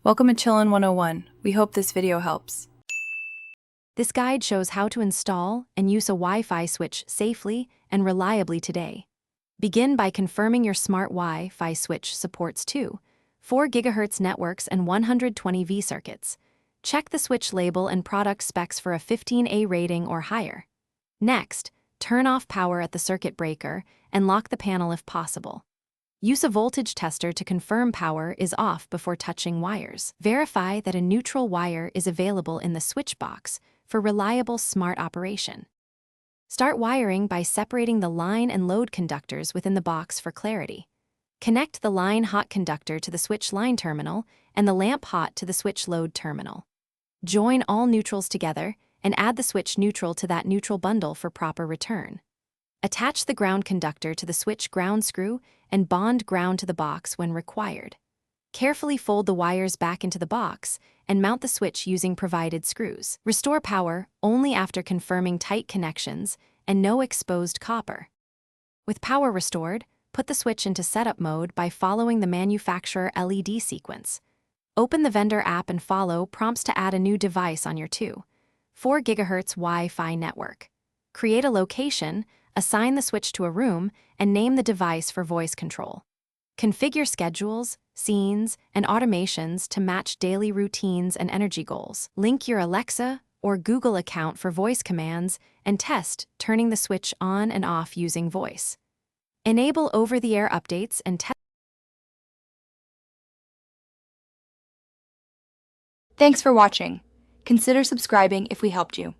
Welcome to Chillin' 101. We hope this video helps. This guide shows how to install and use a Wi-Fi switch safely and reliably today. Begin by confirming your smart Wi-Fi switch supports 4 GHz networks and 120V circuits. Check the switch label and product specs for a 15A rating or higher. Next, turn off power at the circuit breaker and lock the panel if possible. Use a voltage tester to confirm power is off before touching wires. Verify that a neutral wire is available in the switch box for reliable smart operation. Start wiring by separating the line and load conductors within the box for clarity. Connect the line hot conductor to the switch line terminal and the lamp hot to the switch load terminal. Join all neutrals together and add the switch neutral to that neutral bundle for proper return. Attach the ground conductor to the switch ground screw and bond ground to the box when required. Carefully fold the wires back into the box and mount the switch using provided screws. Restore power only after confirming tight connections and no exposed copper. With power restored, put the switch into setup mode by following the manufacturer LED sequence. Open the vendor app and follow prompts to add a new device on your 4 GHz Wi-Fi network. Create a location, assign the switch to a room, and name the device for voice control. Configure schedules, scenes, and automations to match daily routines and energy goals. Link your Alexa or Google account for voice commands and test turning the switch on and off using voice. Enable over-the-air updates and test. Thanks for watching. Consider subscribing if we helped you.